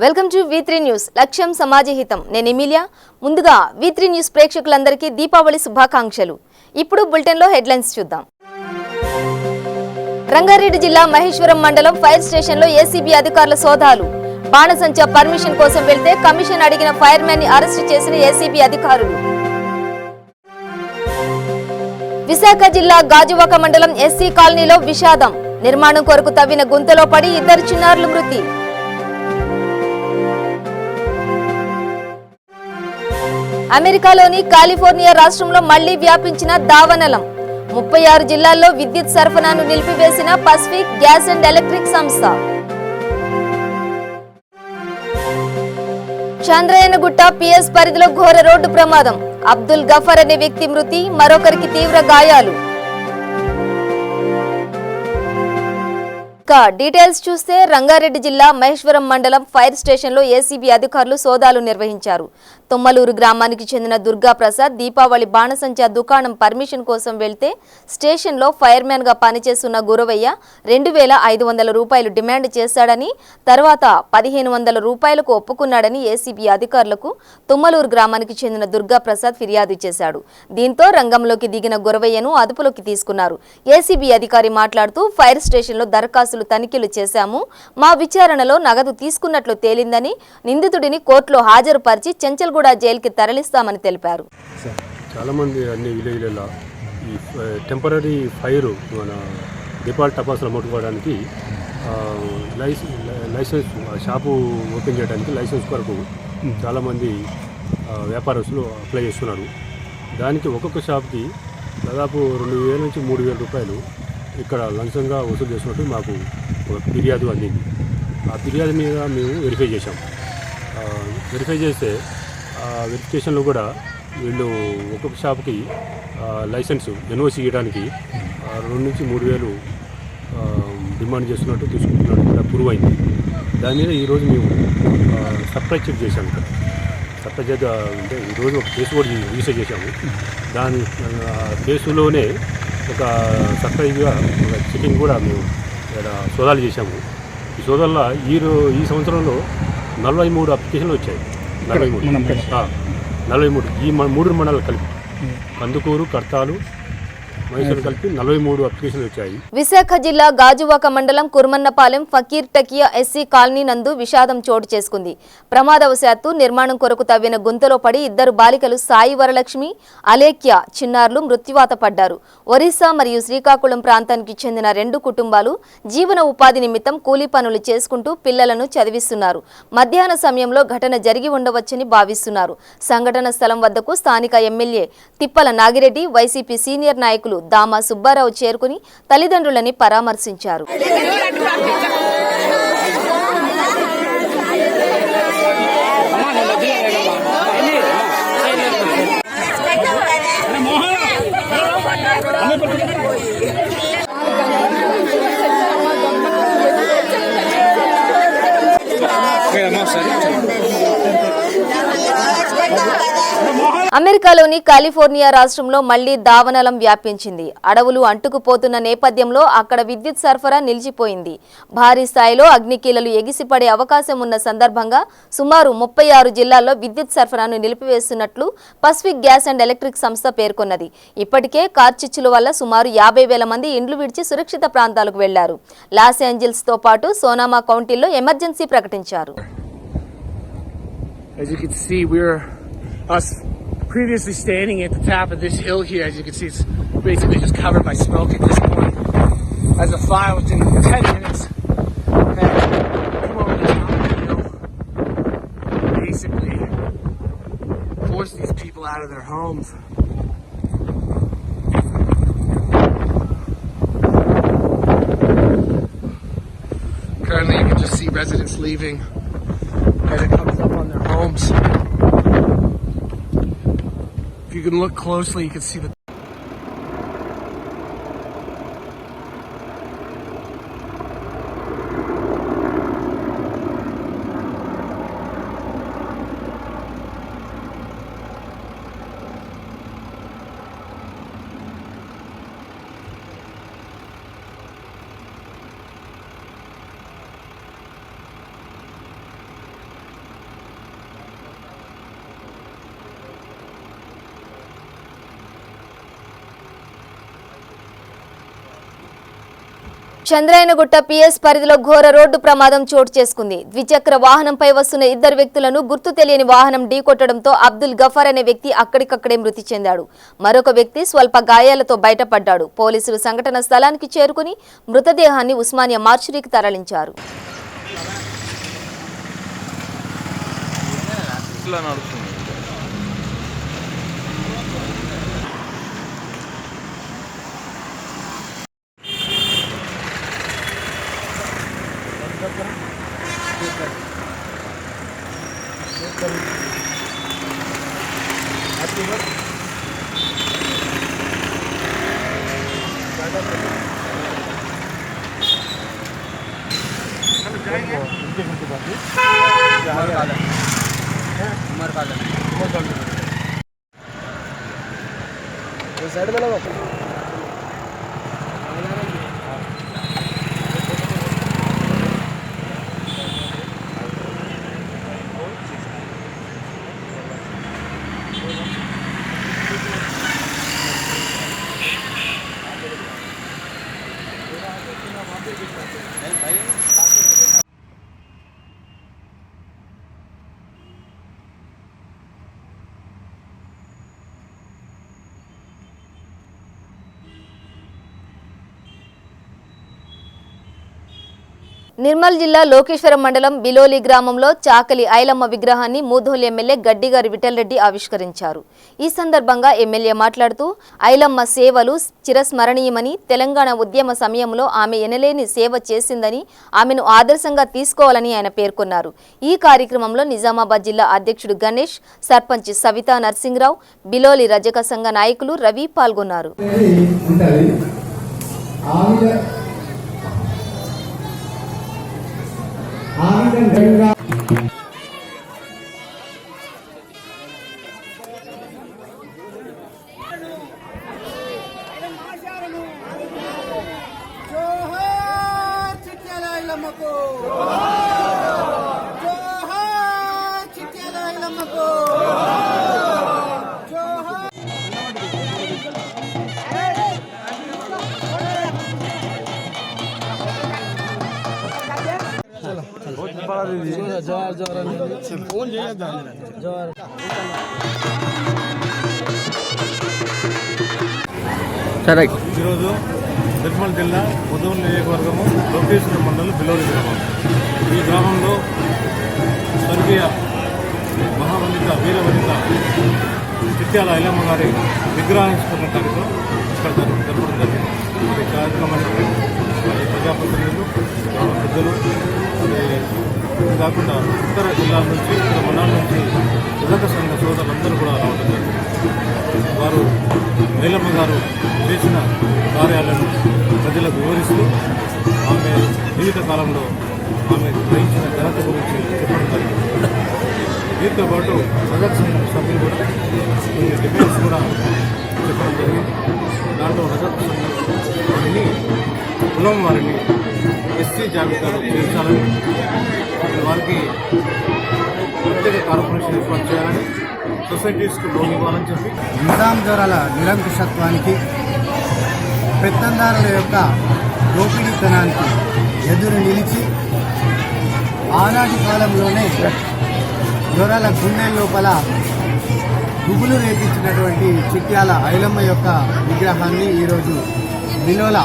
Welcome to V3 news లక్ష్యం సమాజహితం నేను Emilia ముందుగా V3 న్యూస్ ప్రేక్షకులందరికీ దీపావళి శుభాకాంక్షలు ఇప్పుడు బులెటిన్ లో హెడ్లైన్స్ చూద్దాం రంగారెడ్డి జిల్లా మహేశ్వరం మండలం ఫైర్ స్టేషన్ లో ఏసీబీ అధికారుల సోదాలు బాణసంచా పర్మిషన్ కోసం వెళ్తే కమిషన్ అడిగిన ఫైర్ మ్యాన్ ని అరెస్ట్ చేసిన ఏసీబీ అధికారులు విశాఖ జిల్లా గాజువాక మండలం ఎస్సీ కాలనీలో విషాదం నిర్మాణం కొరకు తవ్విన గుంతలో పడి ఇద్దరు చిన్నారులు మృతి అమెరికాలోని కాలిఫోర్నియా రాష్ట్రంలో మళ్లీ వ్యాపించిన దావానలం 36 జిల్లాల్లో విద్యుత్ సరఫరాను నిలిపివేసిన పసిఫిక్ గ్యాస్ అండ్ ఎలక్ట్రిక్ సంస్థ చంద్రయానగుట్ట పిఎస్ పరిధిలో ఘోర రోడ్డు ప్రమాదం అబ్దుల్ గఫర్ అనే వ్యక్తి మృతి మరొకరికి తీవ్ర గాయాలు డీటెయిల్స్ చూస్తే రంగారెడ్డి జిల్లా మహేశ్వరం మండలం ఫైర్ స్టేషన్ లో ఏసీబీ అధికారులు సోదాలు నిర్వహించారు. తొమ్మలూరు గ్రామానికి చెందిన దుర్గా ప్రసాద్ దీపావళి బాణసంచా దుకాణం పర్మిషన్ కోసం వెళ్తే స్టేషన్ లో ఫైర్ మ్యాన్ గా పనిచేస్తున్న గురవయ్య 2500 రూపాయలు డిమాండ్ చేశాడని తర్వాత 1500 రూపాయలకు ఒప్పుకున్నాడని ఏసీబీ అధికారులకు తొమ్మలూరు గ్రామానికి చెందిన దుర్గా ప్రసాద్ ఫిర్యాదు చేశాడు. దీంతో రంగంలోకి దిగిన గురవయ్యను అదుపులోకి తీసుకున్నారు. ఏసీబీ అధికారి మాట్లాడుతూ ఫైర్ స్టేషన్ లో దరఖాస్తు తనిఖీలు చేశాము మా విచారణలో నగదు తీసుకున్నట్లు తేలిందని నిందితుడిని కోర్టులో హాజరుపరిచి చెంచల్గూడ జైలుకి తరలిస్తామని తెలిపారు. చాలా మంది అన్ని విలేజ్లలో ఈ టెంపరీ ఫైర్ మన దీపావళి టపాసులు ముట్టుకోవడానికి లైసెన్స్ షాపు ఓపెన్ చేయడానికి లైసెన్స్ కొరకు చాలామంది వ్యాపారస్తులు అప్లై చేస్తున్నారు. దానికి ఒక్కొక్క షాప్కి దాదాపు 2000 నుంచి 3000 రూపాయలు ఇక్కడ లంచంగా వసూలు చేసినట్టు మాకు ఒక ఫిర్యాదు అందింది. ఆ ఫిర్యాదు మీద మేము వెరిఫై చేశాం. వెరిఫై చేస్తే వెరిఫికేషన్లో కూడా వీళ్ళు ఒక్కొక్క షాప్కి లైసెన్స్ ఎన్ఓసి ఇవ్వడానికి 2 నుంచి 3000 డిమాండ్ చేస్తున్నట్టు తీసుకుంటున్నట్టు కూడా ప్రూవ్ అయింది. దాని మీద ఈరోజు మేము సర్ప్రైజ్ చెక్ చేశాము. ఇక్కడ సర్ప్రైజ్ అంటే ఈరోజు ఒక కేసు కూడా రిజిస్టర్ చేశాము. దాని కేసులోనే ఒక సర్ప్రైజ్గా ఒక చెకింగ్ కూడా మేము ఇక్కడ సోదాలు చేశాము. ఈ సోదాల్లో ఈ సంవత్సరంలో 43 అప్లికేషన్లు వచ్చాయి. 43 ఈ 3 మండలాలు కలిపి కందుకూరు కర్తాలు మైసూరు కలిపి 43 అప్లికేషన్లు వచ్చాయి. విశాఖ జిల్లా గాజువాక మండలం కుర్మన్నపాలెం ఫకీర్ టకియా ఎస్సీ కాలనీ నందు విషాదం చోటు చేసుకుంది. ప్రమాదవశాత్తు నిర్మాణం కొరకు తవ్విన గుంతలో పడి ఇద్దరు బాలికలు సాయి వరలక్ష్మి అలేఖ్య చిన్నారులు మృత్యువాత పడ్డారు. ఒరిస్సా మరియు శ్రీకాకుళం ప్రాంతానికి చెందిన 2 కుటుంబాలు జీవన ఉపాధి నిమిత్తం కూలీ పనులు చేసుకుంటూ పిల్లలను చదివిస్తున్నారు. మధ్యాహ్న సమయంలో ఘటన జరిగి ఉండవచ్చని భావిస్తున్నారు. సంఘటన స్థలం వద్దకు స్థానిక ఎమ్మెల్యే తిప్పల నాగిరెడ్డి వైసీపీ సీనియర్ నాయకులు దామా సుబ్బారావు చేరుకుని తల్లిదండ్రులని పరామర్శించారు. అమెరికాలోని కాలిఫోర్నియా రాష్ట్రంలో మళ్లీ దావానలం వ్యాపించింది. అడవులు అంటుకుపోతున్న నేపథ్యంలో అక్కడ విద్యుత్ సరఫరా నిలిచిపోయింది. భారీ స్థాయిలో అగ్నికీలలు ఎగిసిపడే అవకాశం ఉన్న సందర్భంగా సుమారు 36 జిల్లాల్లో విద్యుత్ సరఫరాను నిలిపివేస్తున్నట్లు పసిఫిక్ గ్యాస్ అండ్ ఎలక్ట్రిక్ సంస్థ పేర్కొన్నది. ఇప్పటికే కార్చిచ్చుల వల్ల సుమారు 50,000 మంది ఇండ్లు విడిచి సురక్షిత ప్రాంతాలకు వెళ్లారు. లాస్ ఏంజల్స్ తో పాటు సోనామా కౌంటీల్లో ఎమర్జెన్సీ ప్రకటించారు. Previously standing at the top of this hill here, as you can see, it's basically just covered by smoke at this point. As the fire within 10 minutes had come over the top of the hill, basically forced these people out of their homes. Currently, you can just see residents leaving as it comes up on their homes. If you can look closely, you can see the Chandrayangutta PS పరిధిలో ఘోర road ప్రమాదం చోటు చేసుకుంది. ద్విచక్ర వాహనంపై వస్తున్న ఇద్దరు వ్యక్తులను గుర్తు తెలియని వాహనం ఢీకొట్టడంతో అబ్దుల్ గఫార్ అనే వ్యక్తి అక్కడికక్కడే మృతి చెందాడు. మరొక వ్యక్తి స్వల్ప గాయాలతో బయటపడ్డాడు. పోలీసులు సంఘటన స్థలానికి చేరుకుని మృతదేహాన్ని ఉస్మానియా మార్చురీకి తరలించారు. నిర్మల్ జిల్లా లోకేశ్వరం మండలం బిలోలి గ్రామంలో చాకలి ఐలమ్మ విగ్రహాన్ని మూధోల్ ఎమ్మెల్యే గడ్డిగారి విఠలరెడ్డి ఆవిష్కరించారు. ఈ సందర్భంగా ఎమ్మెల్యే మాట్లాడుతూ ఐలమ్మ సేవలు చిరస్మరణీయమని, తెలంగాణ ఉద్యమ సమయంలో ఆమె ఎనలేని సేవ చేసిందని, ఆమెను ఆదర్శంగా తీసుకోవాలని ఆయన పేర్కొన్నారు. ఈ కార్యక్రమంలో నిజామాబాద్ జిల్లా అధ్యక్షుడు గణేష్, సర్పంచ్ సవితా నర్సింగ్రావు, బిలోలి రజక సంఘ నాయకులు రవి పాల్గొన్నారు. ఈరోజు నిర్మల్ జిల్లా ముదోల్ నియోజకవర్గము లోకేశ్వరం మండలం బిలోలి గ్రామం. ఈ గ్రామంలో స్వర్గీయ మహావనిత వీరవనిత చిట్యాల ఐలమ్మ గారి విగ్రహావిష్కరణ కార్యక్రమం ఇక్కడ జరపడం జరిగింది. ఈ కార్యక్రమానికి ప్రజాప్రతినిధులు, పెద్దలు, ఇది కాకుండా ఇతర జిల్లాల నుంచి, ఇతర మండలాల నుంచి రజక సంఘ సోదరులందరూ కూడా రావడం జరిగింది. వారు ఐలమ్మ గారు చేసిన కార్యాలను ప్రజలకు వివరిస్తూ ఆమె జీవిత కాలంలో ఆమె గ్రహించిన ఘనత గురించి చెప్పడం జరిగింది. వీటితో పాటు రజక సంఘం సభ్యులు కూడా కొన్ని డిబేట్స్ కూడా చెప్పడం జరిగింది. దాంట్లో రజక సంఘం వారిని, కులం వారిని ఎస్సీ జాబితాలో చేర్చాలని, వారికి ప్రత్యేక కార్పొరేషన్ ఏర్పాటు చేయాలని, సొసైటీస్కు లోన్ ఇవ్వాలని చెప్పి నిజాం దొరల నిరంకుశత్వానికి, పెత్తందారుల యొక్క దోపిడీతనానికి ఎదురు నిలిచి ఆనాటి కాలంలోనే దొరల గుండె లోపల గుబులు రేపించినటువంటి చిట్యాల ఐలమ్మ యొక్క విగ్రహాన్ని ఈరోజు బిలోల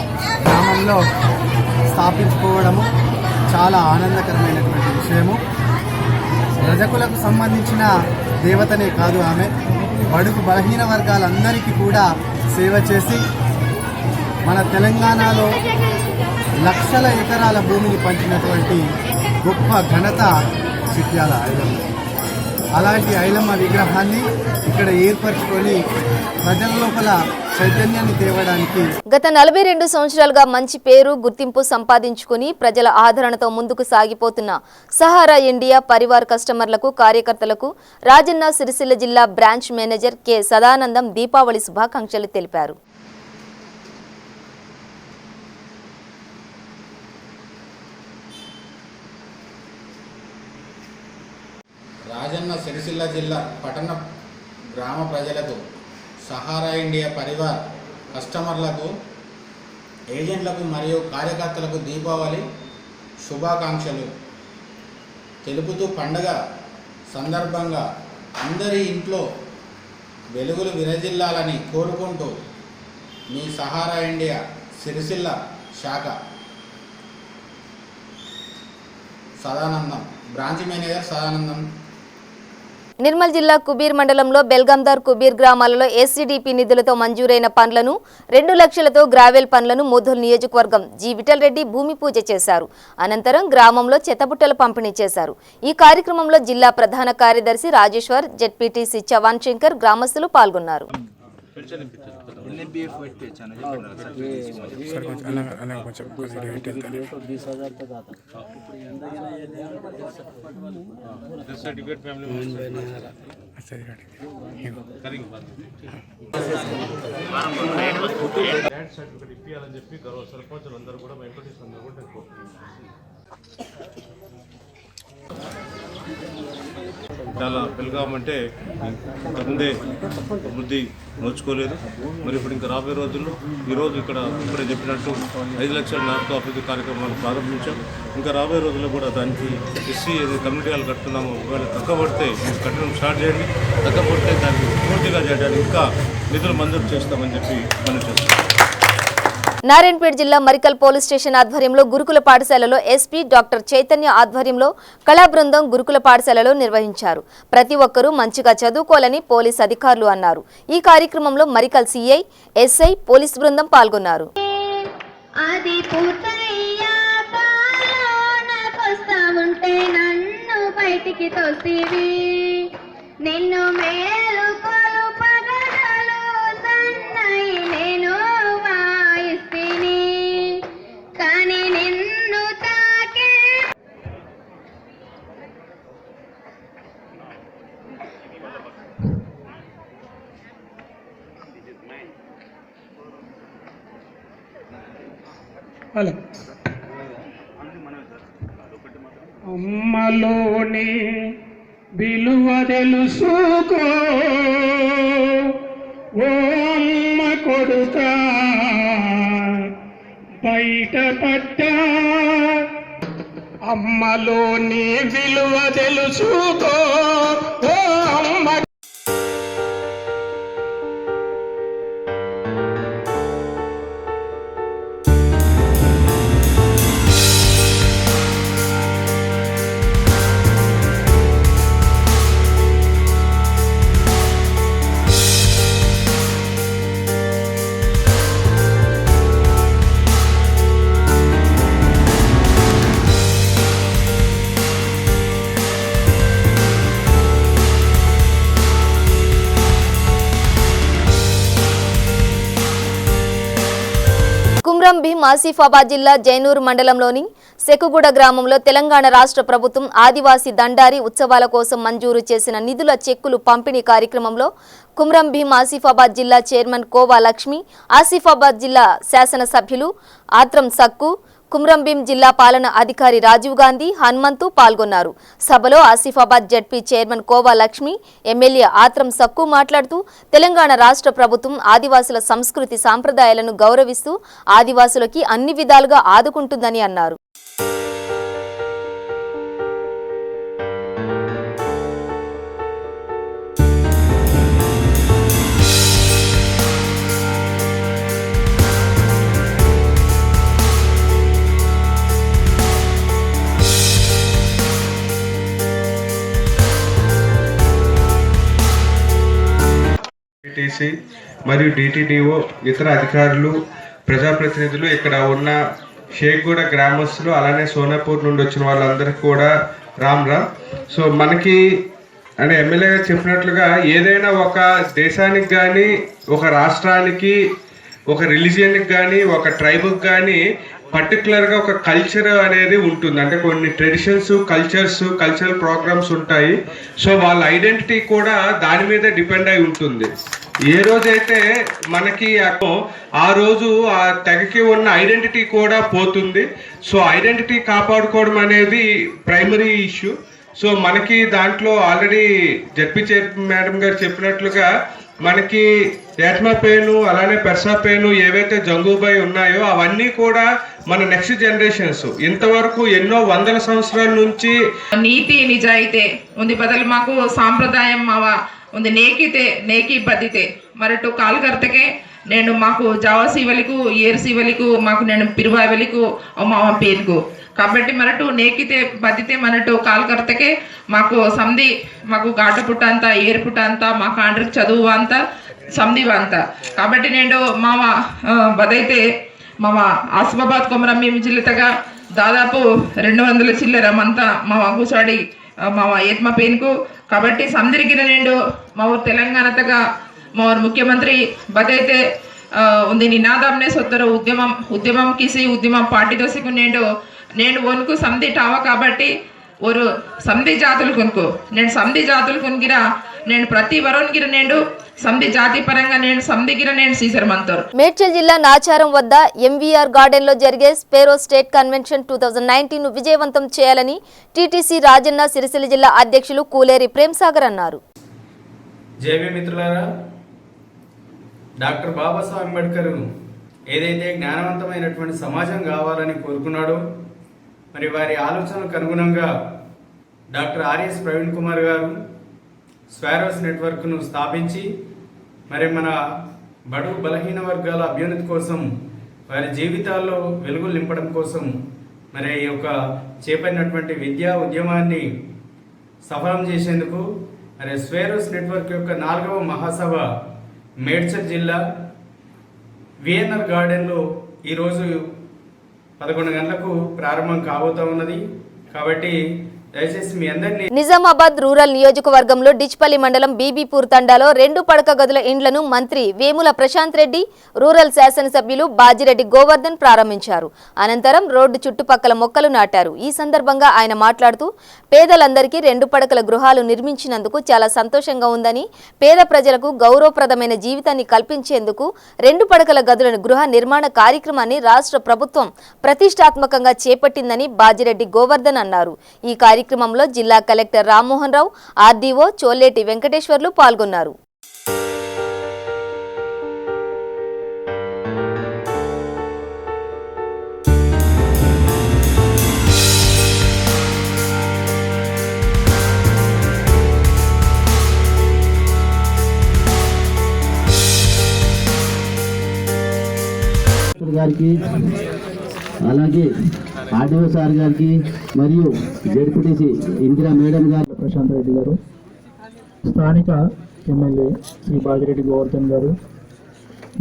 గ్రామంలో స్థాపించుకోవడము చాలా ఆనందకరమైనటువంటి విషయము. రజకులకు సంబంధించిన దేవతనే కాదు, ఆమె బడుగు బలహీన వర్గాలందరికీ కూడా సేవ చేసి మన తెలంగాణలో లక్షల ఎకరాల భూమిని పంచినటువంటి గొప్ప ఘనత చిట్యాల ఐలమ్మ. అలాంటి ఐలమ్మ విగ్రహాన్ని ఇక్కడ ఏర్పరచుకొని ప్రజల లోపల చైతన్యాన్ని తేవడానికి గత 42 సంవత్సరాలుగా మంచి పేరు, గుర్తింపు సంపాదించుకుని ప్రజల ఆదరణతో ముందుకు సాగిపోతున్న సహారా ఇండియా పరివార్ కస్టమర్లకు, కార్యకర్తలకు రాజన్న సిరిసిల్ల జిల్లా branch manager K Sadanandam Deepavali శుభాకాంక్షలు తెలిపారు. రాజన్న సిరిసిల్ల జిల్లా పట్టణ గ్రామ ప్రజలకు సహారా ఇండియా పరివార్ కస్టమర్లకు ఏజెంట్లకు మరియు కార్యకర్తలకు దీపావళి శుభాకాంక్షలు తెలుపుతూ పండగ సందర్భంగా అందరి ఇంట్లో వెలుగులు విరజిల్లాలని కోరుకుంటూ మీ సహారా ఇండియా సిరిసిల్ల శాఖ సదానందం, బ్రాంచ్ మేనేజర్ సదానందం. నిర్మల్ జిల్లా కుబీర్ మండలంలో బెల్గందార్ కుబీర్ గ్రామాలలో ఎస్సీడీపీ నిధులతో మంజూరైన పనులను 2 లక్షలతో గ్రావెల్ పనులను ముధోల్ నియోజకవర్గం జి విఠల్ రెడ్డి భూమి పూజ చేశారు. అనంతరం గ్రామంలో చెత్తబుట్టలు పంపిణీ చేశారు. ఈ కార్యక్రమంలో జిల్లా ప్రధాన కార్యదర్శి రాజేశ్వర్, జెడ్పీటీసీ చవాన్ శంకర్, గ్రామస్తులు పాల్గొన్నారు. సర్టిఫికేట్ ఇప్పించాలని చెప్పి గౌరవ సర్పంచులు అందరూ కూడా ఎంపీటీస్ అందరూ కూడా చాలా బెల్గాం అంటే ముందే అభివృద్ధి నోచుకోలేదు. మరి ఇప్పుడు ఇంకా రాబోయే రోజుల్లో ఈరోజు ఇప్పుడే చెప్పినట్టు 5 లక్షల నాటుతో అభివృద్ధి కార్యక్రమాలు ప్రారంభించాం. ఇంకా రాబోయే రోజుల్లో కూడా దానికి ఎస్సీ ఏదైతే కమ్యూనిటీ హాల్ కడుతున్నామో ఒకవేళ తగ్గబడితే కట్టడం స్టార్ట్ చేయండి, తగ్గబడితే దాన్ని పూర్తిగా చేయడానికి ఇంకా నిధులు మంజూరు చేస్తామని చెప్పి మనం చేస్తాం. నారాయణపేట జిల్లా మరికల్ పోలీస్ స్టేషన్ ఆధ్వర్యంలో గురుకుల పాఠశాలలో ఎస్పీ డాక్టర్ చైతన్య ఆధ్వర్యంలో కళా బృందం గురుకుల పాఠశాలలో నిర్వహించారు. ప్రతి ఒక్కరూ మంచిగా చదువుకోవాలని పోలీస్ అధికారులు అన్నారు. ఈ కార్యక్రమంలో మరికల్ సిఐ, ఎస్ఐ, పోలీస్ బృందం పాల్గొన్నారు. అమ్మలోని విలువ తెలుసుకో ఓ అమ్మ కొడుక బయటపడ్డా, అమ్మలోని విలువ తెలుసుకో ఓ అమ్మ. కుమ్రం భీం ఆసిఫాబాద్ జిల్లా జైనూర్ మండలంలోని సెకుగూడ గ్రామంలో తెలంగాణ రాష్ట్ర ప్రభుత్వం ఆదివాసీ దండారి ఉత్సవాల కోసం మంజూరు చేసిన నిధుల చెక్కులు పంపిణీ కార్యక్రమంలో కుమ్రం భీం ఆసిఫాబాద్ జిల్లా చైర్మన్ కోవా లక్ష్మి, ఆసిఫాబాద్ జిల్లా శాసనసభ్యులు ఆత్రం సక్కు, కుమ్రం భీం జిల్లా పాలన అధికారి రాజీవ్ గాంధీ, హనుమంతు పాల్గొన్నారు. సభలో Asifabad ZP chairman Kova Lakshmi, MLA Atram Sakku మాట్లాడుతూ తెలంగాణ రాష్ట్ర ప్రభుత్వం ఆదివాసుల సంస్కృతి సాంప్రదాయాలను గౌరవిస్తూ ఆదివాసులకి అన్ని విధాలుగా ఆదుకుంటుందని అన్నారు. మరియు డిటిడిఓ, ఇతర అధికారులు, ప్రజాప్రతినిధులు, ఇక్కడ ఉన్న షేక్గూడ గ్రామస్తులు, అలానే సోనాపూర్ నుండి వచ్చిన వాళ్ళందరికీ కూడా రామ్. సో మనకి అంటే ఎమ్మెల్యే గారు చెప్పినట్లుగా ఏదైనా ఒక దేశానికి కానీ, ఒక రాష్ట్రానికి, ఒక రిలీజియన్కి కానీ, ఒక ట్రైబ్కి కానీ పర్టికులర్గా ఒక కల్చర్ అనేది ఉంటుంది. అంటే కొన్ని ట్రెడిషన్స్, కల్చరల్ ప్రోగ్రామ్స్ ఉంటాయి. సో వాళ్ళ ఐడెంటిటీ కూడా దాని మీద డిపెండ్ అయి ఉంటుంది. ఏ రోజైతే మనకి ఆ రోజు ఆ తెగకి ఉన్న ఐడెంటిటీ కూడా పోతుంది. సో ఐడెంటిటీ కాపాడుకోవడం అనేది ప్రైమరీ ఇష్యూ. సో మనకి దాంట్లో ఆల్రెడీ జడ్పీ చైర్ మేడం గారు చెప్పినట్లుగా మనకి యాట్మాపేను అలానే పెర్సాపేను ఏవైతే జంగుబాయి ఉన్నాయో అవన్నీ కూడా మన నెక్స్ట్ జనరేషన్స్ ఇంతవరకు ఎన్నో వందల సంవత్సరాల నుంచి ನೀತಿ ನಿಜ ಐತೆ ಒಂದು ಬದಲು ಮಾಕು సాంప్రదాయం మావ ಒಂದು నేకి బద్దితే మరటు కాల్కర్తకే నేను మాకు జావా సీవలికు ఏర్ సీవలికు మాకు నేను పిరువావలికు మావ పేరుకు కాబట్టి మరటు నేకితే బద్దితే మనటు కాల్కర్తకే మాకు సంధి మాకు గాట పుట్ట అంతా ఏరు పుట్ట అంతా మాకు ఆండ్రికి చదువు అంతా సంధివ అంతా కాబట్టి నేను మావ బదైతే మావ ఆసిఫాబాద్ కొమరంభీం జిల్లాగా దాదాపు 200 చిల్లరమంతా మా కూసాడి మా ఏత్మ పేన్కు కాబట్టి సందరిగిన నేను మా ఊరు తెలంగాణతగా మా ఊరు ముఖ్యమంత్రి బదైతే ఉంది నినాదంనే సొత్తరు ఉద్యమం కిసి ఉద్యమం పార్టీతో సిక్కు నేను వనుకు సంధి టావా కాబట్టి ஒரு సంధి జాతులు కొనుకో నేను సంధి జాతులు కొనుగిరా నేను ప్రతి వరోన్గిర నేను సంధి జాతి పరంగా నేను సంధిగిర నేను సీసర్ మంతరు. మేడ్చల్ జిల్లా నాచారం వద్ద ఎంవీఆర్ గార్డెన్ లో జరిగే స్పేరో స్టేట్ కన్వెన్షన్ 2019 ను విజయవంతం చేయాలని టీటీసీ రాజన్న సిరిసిల్ల జిల్లా అధ్యక్షులు కూలేరి ప్రేమ్సాగర్ అన్నారు. జేబీ మిత్రులారా, డాక్టర్ బాబాసాహెబ్ అంబేద్కర్ ఏదైతే జ్ఞానవంతమైనటువంటి సమాజం కావాలని కోరుకున్నాడో మరి వారి ఆలోచనలకు అనుగుణంగా డాక్టర్ ఆర్ఎస్ ప్రవీణ్ కుమార్ గారు స్వారోస్ నెట్వర్క్ను స్థాపించి మరి మన బడుగు బలహీన వర్గాల అభ్యున్నతి కోసం వారి జీవితాల్లో వెలుగులు నింపడం కోసం మరి ఈ యొక్క చేపట్టినటువంటి విద్యా ఉద్యమాన్ని సఫలం చేసేందుకు మరి స్వేరోస్ నెట్వర్క్ యొక్క 4వ మహాసభ మేడ్చల్ జిల్లా విఎన్ఆర్ గార్డెన్లో ఈరోజు 11 గంటలకు ప్రారంభం కాబోతా ఉన్నది. కాబట్టి దయచేసి మీ అందరినీ నిజామాబాద్ రూరల్ నియోజకవర్గంలో డిచ్పల్లి మండలం బీబీపూర్ తండాలో 2 పడక గదుల ఇండ్లను మంత్రి వేముల ప్రశాంత్ రెడ్డి, రూరల్ శాసనసభ్యులు బాజిరెడ్డి గోవర్ధన్ ప్రారంభించారు. అనంతరం రోడ్డు చుట్టుపక్కల మొక్కలు నాటారు. ఈ సందర్భంగా ఆయన మాట్లాడుతూ పేదలందరికీ 2 పడకల గృహాలు నిర్మించినందుకు చాలా సంతోషంగా ఉందని, పేద ప్రజలకు గౌరవప్రదమైన జీవితాన్ని కల్పించేందుకు 2 పడకల గదుల గృహ నిర్మాణ కార్యక్రమాన్ని రాష్ట్ర ప్రభుత్వం ప్రతిష్టాత్మకంగా చేపట్టిందని బాజిరెడ్డి గోవర్ధన్ అన్నారు. ఈ కార్యక్రమంలో జిల్లా కలెక్టర్ రామ్మోహన్ రావు, ఆర్డీఓ చోలేటి వెంకటేశ్వర్లు పాల్గొన్నారు. గారికి అలాగే ఆర్డీఓ సార్ గారికి మరియు జెడ్పీటీసీ ఇందిరా మేడం గారు, ప్రశాంత్ రెడ్డి గారు, స్థానిక ఎమ్మెల్యే శ్రీ బాజిరెడ్డి గోవర్ధన్ గారు,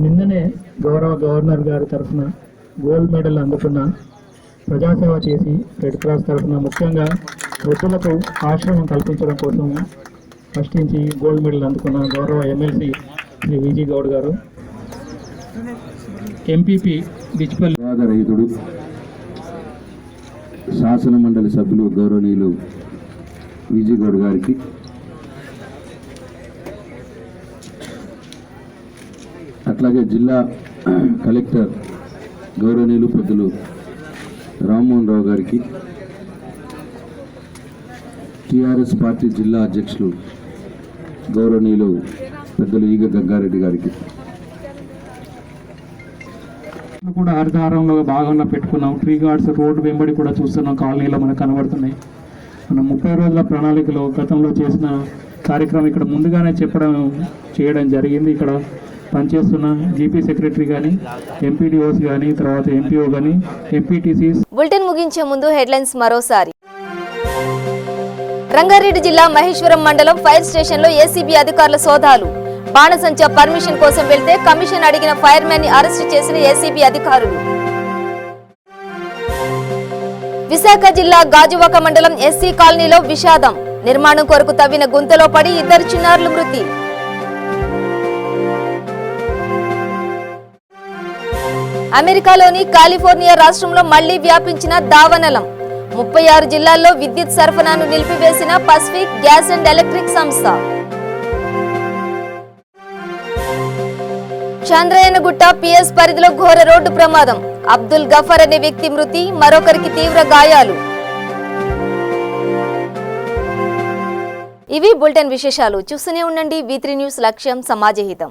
నిన్ననే గౌరవ గవర్నర్ గారి తరఫున గోల్డ్ మెడల్ అందుకున్న, ప్రజాసేవ చేసి రెడ్ క్రాస్ తరఫున ముఖ్యంగా వృద్ధులకు ఆశ్రమం కల్పించడం కోసం ఫస్ట్ నుంచి గోల్డ్ మెడల్ అందుకున్న గౌరవ ఎమ్మెల్సీ శ్రీ విజీ గౌడ్ గారు, ఎంపీపీ డిచ్పల్లి రైతుడు, శాసన మండలి సభ్యులు గౌరవనీయులు విజీ గౌడ్ గారికి, అట్లాగే జిల్లా కలెక్టర్ గౌరవనీయులు పెద్దలు రామ్మోహన్ రావు గారికి, టీఆర్ఎస్ పార్టీ జిల్లా అధ్యక్షులు గౌరవనీయులు పెద్దలు ఈగ గంగారెడ్డి గారికి కూడా హరితహారంలో భాగంగా పెట్టుకున్నాం. ట్రీ గార్డ్స్ రోడ్డు వెంబడి కూడా చూస్తున్నాం, కాలనీలో మనకు కనబడుతున్నాయి. మనం 30 రోజుల ప్రణాళికలో గతంలో చేసిన కార్యక్రమం ఇక్కడ ముందుగానే చేయడం జరిగింది. ఇక్కడ పనిచేస్తున్న జీపీ సెక్రటరీ కానీ, ఎంపీడీఓస్ కానీ, తర్వాత ఎంపీఓ కానీ, ఎంపీటీసీస్. బులెటిన్ ముగించే ముందు హెడ్లైన్స్ మరోసారి. రంగారెడ్డి జిల్లా మహేశ్వరం మండలం ఫైర్ స్టేషన్లో ఏసీబీ అధికారుల సోదాలు. బాణసంచా పర్మిషన్ కోసం వెళ్తే కమిషన్ అడిగిన ఫైర్మెన్ ని అరెస్టు చేసిన ఏసీబీ అధికారులు. విశాఖ జిల్లా గాజువాక మండలం ఎస్సీ కాలనీలో విషాదం. నిర్మాణం కొరకు తవ్విన గుంతలో పడి 2 చిన్నారులు మృతి. అమెరికాలోని కాలిఫోర్నియా రాష్ట్రంలో మళ్లీ వ్యాపించిన దావానలం. 36 జిల్లాల్లో విద్యుత్ సరఫరాను నిలిపివేసిన పసిఫిక్ గ్యాస్ అండ్ ఎలక్ట్రిక్ సంస్థ. చంద్రయ్యనగుట్ట పిఎస్ పరిధిలో ఘోర రోడ్డు ప్రమాదం. అబ్దుల్ గఫర్ అనే వ్యక్తి మృతి, మరొకరికి తీవ్ర గాయాలు. ఇవి బులెటిన్ విశేషాలు. చూస్తూనే ఉండండి V3 న్యూస్, లక్ష్యం సమాజహితం.